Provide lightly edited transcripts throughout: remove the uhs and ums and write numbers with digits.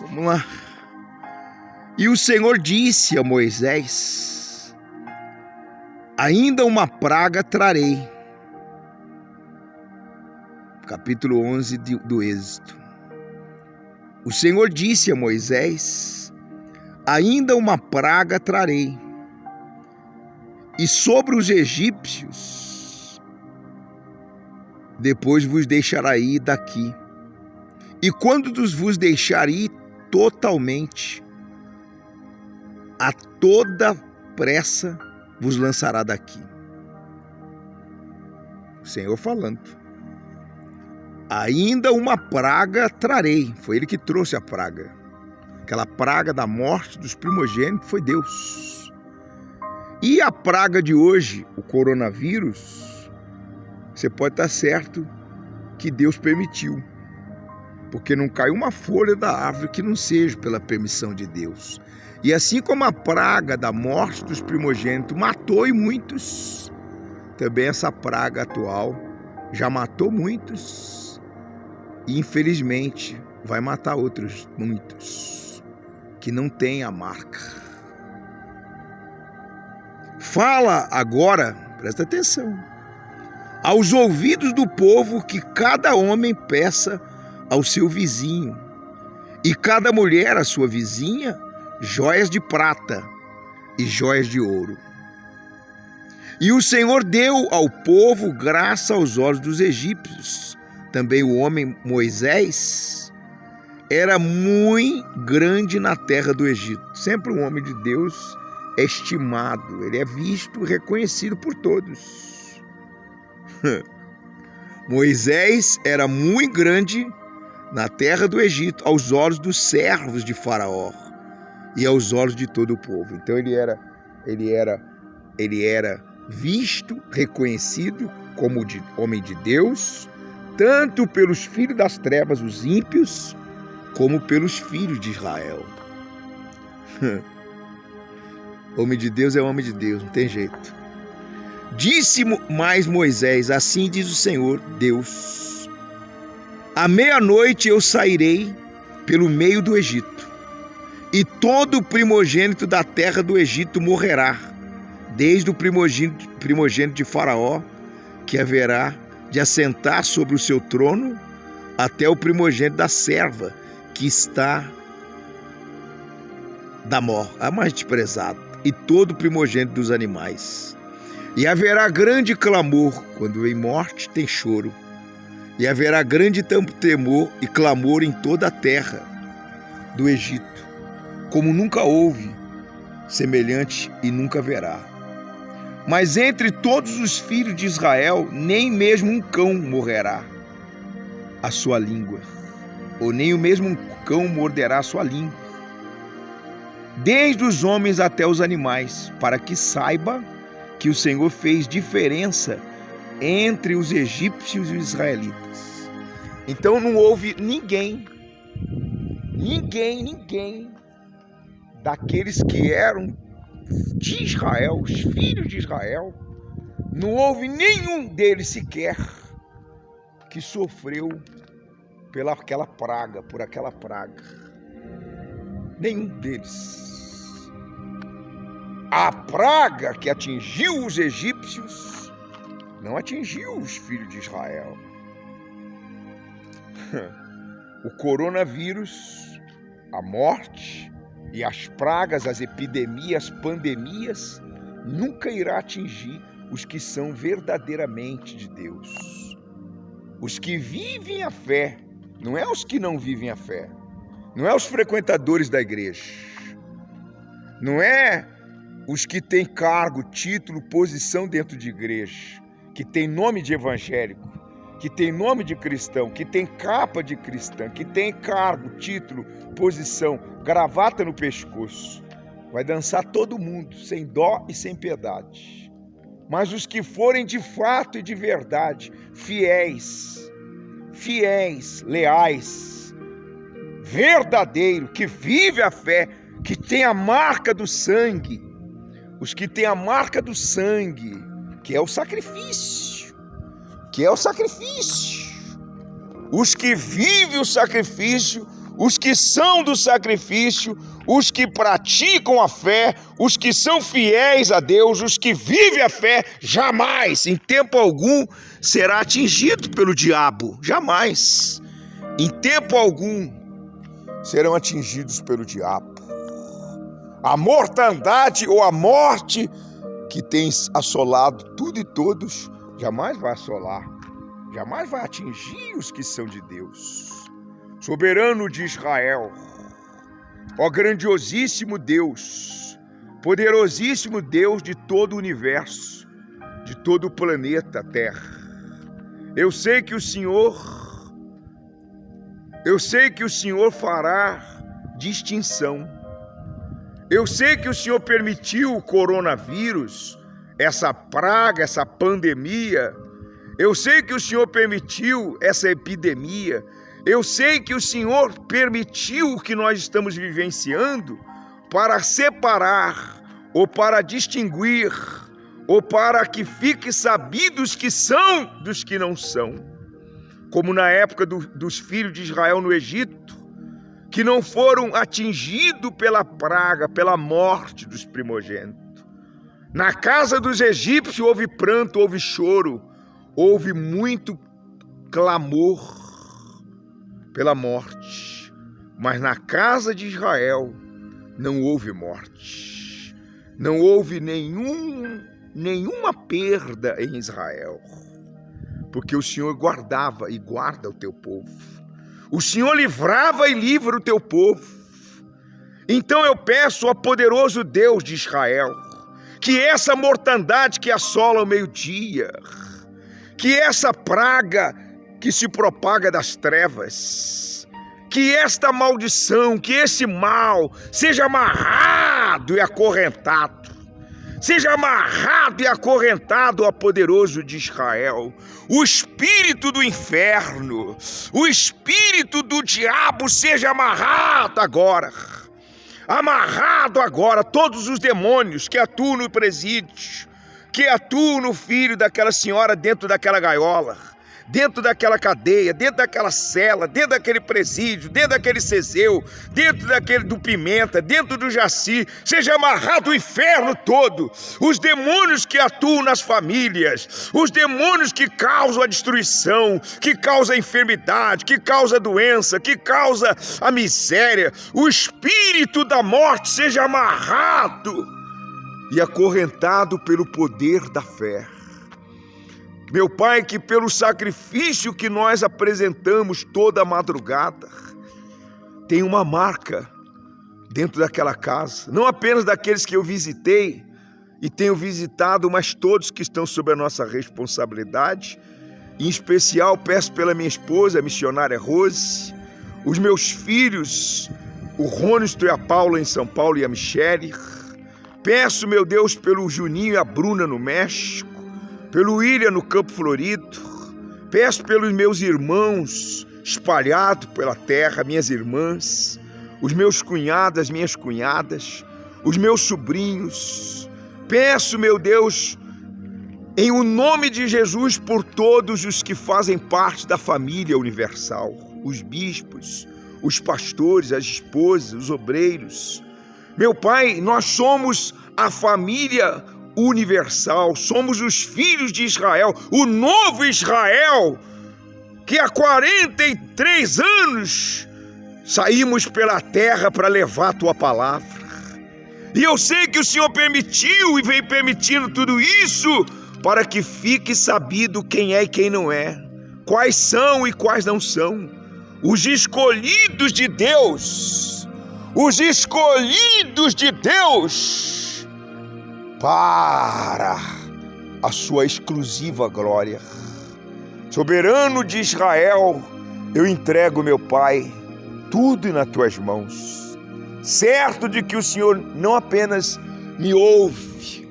Vamos lá. E o Senhor disse a Moisés: ainda uma praga trarei. Capítulo 11 do Êxodo. O Senhor disse a Moisés: ainda uma praga trarei, e sobre os egípcios depois vos deixará ir daqui. E quando vos deixar ir totalmente, a toda pressa vos lançará daqui. O Senhor falando. Ainda uma praga trarei. Foi Ele que trouxe a praga. Aquela praga da morte dos primogênitos foi Deus. E a praga de hoje, o coronavírus, você pode estar certo que Deus permitiu. Porque não cai uma folha da árvore que não seja pela permissão de Deus. E assim como a praga da morte dos primogênitos matou muitos, também essa praga atual já matou muitos e infelizmente vai matar outros muitos que não têm a marca. Fala agora, presta atenção, aos ouvidos do povo que cada homem peça ao seu vizinho e cada mulher à sua vizinha joias de prata e joias de ouro. E o Senhor deu ao povo graça aos olhos dos egípcios. Também o homem Moisés era muito grande na terra do Egito. Sempre um homem de Deus é estimado, ele é visto e reconhecido por todos. Moisés era muito grande na terra do Egito, aos olhos dos servos de Faraó e aos olhos de todo o povo. Então ele era visto, reconhecido como homem de Deus, tanto pelos filhos das trevas, os ímpios, como pelos filhos de Israel. Homem de Deus é homem de Deus, não tem jeito. Disse mais Moisés: assim diz o Senhor Deus: à meia-noite eu sairei pelo meio do Egito, e todo o primogênito da terra do Egito morrerá, desde o primogênito de Faraó, que haverá de assentar sobre o seu trono, até o primogênito da serva, que está da mor, a mais desprezado, e todo o primogênito dos animais. E haverá grande clamor. Quando vem morte, tem choro. E haverá grande temor e clamor em toda a terra do Egito, como nunca houve semelhante e nunca haverá. Mas entre todos os filhos de Israel, nem mesmo um cão morrerá a sua língua, ou nem o mesmo um cão morderá a sua língua, desde os homens até os animais, para que saiba que o Senhor fez diferença entre os egípcios e os israelitas. Então não houve ninguém daqueles que eram de Israel, os filhos de Israel, não houve nenhum deles sequer que sofreu por aquela praga. Nenhum deles. A praga que atingiu os egípcios não atingiu os filhos de Israel. O coronavírus, a morte e as pragas, as epidemias, pandemias, nunca irá atingir os que são verdadeiramente de Deus. Os que vivem a fé, não é os que não vivem a fé, não é os frequentadores da igreja, não é os que têm cargo, título, posição dentro de igreja, que tem nome de evangélico, que tem nome de cristão, que tem capa de cristã, que tem cargo, título, posição, gravata no pescoço. Vai dançar todo mundo, sem dó e sem piedade. Mas os que forem de fato e de verdade, fiéis, leais, verdadeiro, que vive a fé, que tem a marca do sangue, os que têm a marca do sangue, que é o sacrifício, os que vivem o sacrifício, os que são do sacrifício, os que praticam a fé, os que são fiéis a Deus, os que vivem a fé, jamais, em tempo algum, será atingido pelo diabo. Jamais. Em tempo algum, serão atingidos pelo diabo. A mortandade ou a morte que tem assolado tudo e todos, jamais vai assolar, jamais vai atingir os que são de Deus. Soberano de Israel, ó grandiosíssimo Deus, poderosíssimo Deus de todo o universo, de todo o planeta Terra. Eu sei que o Senhor fará distinção. Eu sei que o Senhor permitiu o coronavírus, essa praga, essa pandemia. Eu sei que o Senhor permitiu essa epidemia. Eu sei que o Senhor permitiu o que nós estamos vivenciando para separar, ou para distinguir, ou para que fique sabido os que são dos que não são. Como na época dos filhos de Israel no Egito, que não foram atingidos pela praga, pela morte dos primogênitos. Na casa dos egípcios houve pranto, houve choro, houve muito clamor pela morte, mas na casa de Israel não houve morte, não houve nenhuma perda em Israel, porque o Senhor guardava e guarda o teu povo. O Senhor livrava e livra o teu povo. Então eu peço ao poderoso Deus de Israel, que essa mortandade que assola ao meio-dia, que essa praga que se propaga das trevas, que esta maldição, que esse mal seja amarrado e acorrentado. Seja amarrado e acorrentado ao poderoso de Israel. O espírito do inferno, o espírito do diabo seja amarrado agora. Amarrado agora todos os demônios que atuam no presídio, que atuam no filho daquela senhora dentro daquela gaiola, dentro daquela cadeia, dentro daquela cela, dentro daquele presídio, dentro daquele Ceseu, dentro daquele do Pimenta, dentro do Jaci, seja amarrado o inferno todo, os demônios que atuam nas famílias, os demônios que causam a destruição, que causam a enfermidade, que causam a doença, que causam a miséria, o espírito da morte seja amarrado e acorrentado pelo poder da fé. Meu Pai, que pelo sacrifício que nós apresentamos toda a madrugada, tem uma marca dentro daquela casa, não apenas daqueles que eu visitei e tenho visitado, mas todos que estão sob a nossa responsabilidade. Em especial, peço pela minha esposa, a missionária Rose, os meus filhos, o Rônisto e a Paula em São Paulo e a Michele. Peço, meu Deus, pelo Juninho e a Bruna no México, pelo William no Campo Florido. Peço pelos meus irmãos espalhados pela terra, minhas irmãs, os meus cunhados, as minhas cunhadas, os meus sobrinhos. Peço, meu Deus, em o nome de Jesus, por todos os que fazem parte da família universal, os bispos, os pastores, as esposas, os obreiros. Meu Pai, nós somos a família universal, somos os filhos de Israel, o novo Israel, que há 43 anos saímos pela terra para levar a tua palavra. E eu sei que o Senhor permitiu e vem permitindo tudo isso para que fique sabido quem é e quem não é, quais são e quais não são, os escolhidos de Deus, os escolhidos de Deus, para a sua exclusiva glória. Soberano de Israel, eu entrego, meu Pai, tudo nas tuas mãos, certo de que o Senhor não apenas me ouve,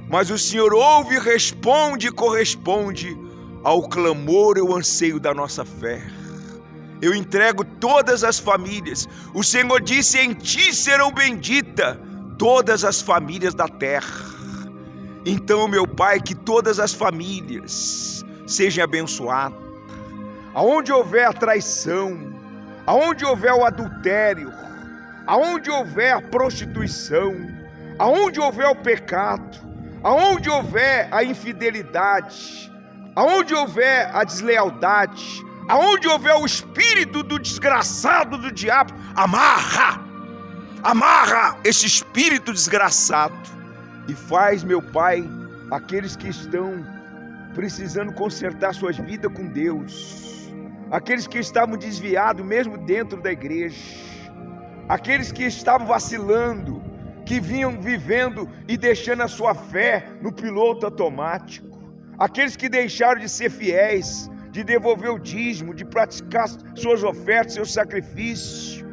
mas o Senhor ouve, responde e corresponde ao clamor e ao anseio da nossa fé. Eu entrego todas as famílias. O Senhor disse: em ti serão benditas todas as famílias da terra. Então, meu Pai, que todas as famílias sejam abençoadas. Aonde houver traição, aonde houver o adultério, aonde houver a prostituição, aonde houver o pecado, aonde houver a infidelidade, aonde houver a deslealdade, aonde houver o espírito do desgraçado do diabo, amarra esse espírito desgraçado e faz, meu Pai, aqueles que estão precisando consertar suas vidas com Deus, aqueles que estavam desviados mesmo dentro da igreja, aqueles que estavam vacilando, que vinham vivendo e deixando a sua fé no piloto automático, aqueles que deixaram de ser fiéis, de devolver o dízimo, de praticar suas ofertas, seus sacrifícios,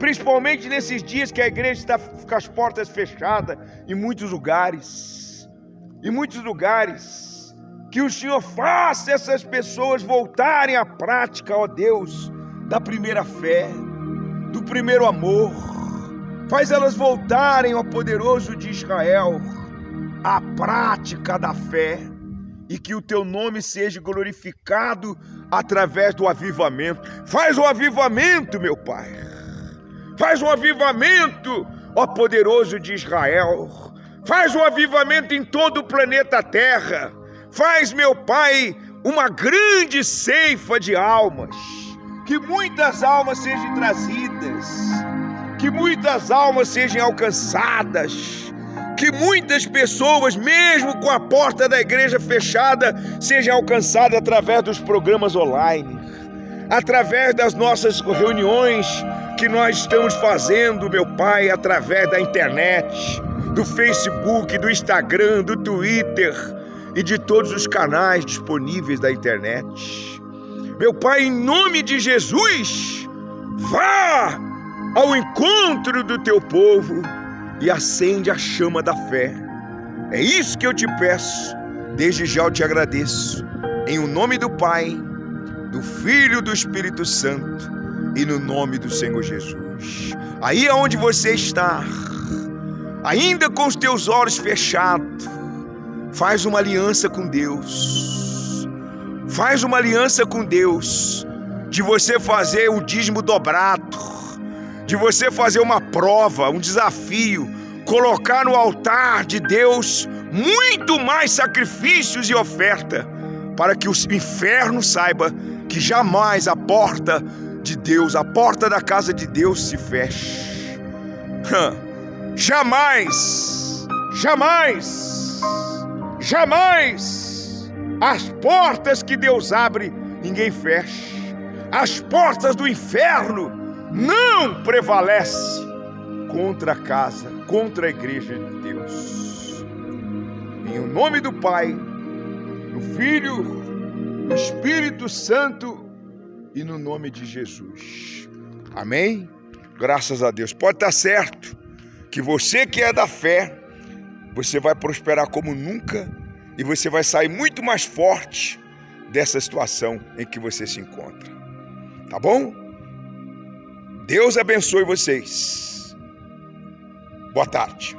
principalmente nesses dias que a igreja está com as portas fechadas em muitos lugares, que o Senhor faça essas pessoas voltarem à prática, ó Deus, da primeira fé, do primeiro amor. Faz elas voltarem, ó poderoso de Israel, à prática da fé, e que o teu nome seja glorificado através do avivamento. Faz o avivamento, meu Pai. Faz um avivamento, ó poderoso de Israel. Faz um avivamento em todo o planeta Terra. Faz, meu Pai, uma grande ceifa de almas. Que muitas almas sejam trazidas. Que muitas almas sejam alcançadas. Que muitas pessoas, mesmo com a porta da igreja fechada, sejam alcançadas através dos programas online. Através das nossas reuniões que nós estamos fazendo, meu Pai, através da internet, do Facebook, do Instagram, do Twitter e de todos os canais disponíveis da internet. Meu Pai, em nome de Jesus, vá ao encontro do teu povo e acende a chama da fé. É isso que eu te peço, desde já eu te agradeço, em o nome do Pai, do Filho e do Espírito Santo, e no nome do Senhor Jesus. Aí aonde você está, ainda com os teus olhos fechados, faz uma aliança com Deus. Faz uma aliança com Deus, de você fazer o dízimo dobrado, de você fazer uma prova, um desafio, colocar no altar de Deus muito mais sacrifícios e oferta, para que o inferno saiba que jamais a porta de Deus, a porta da casa de Deus se feche. Jamais, jamais, jamais as portas que Deus abre, ninguém fecha. As portas do inferno não prevalecem contra a casa, contra a igreja de Deus. Em o nome do Pai, do Filho, do Espírito Santo e no nome de Jesus. Amém? Graças a Deus. Pode estar certo que você que é da fé, você vai prosperar como nunca e você vai sair muito mais forte dessa situação em que você se encontra. Tá bom? Deus abençoe vocês. Boa tarde.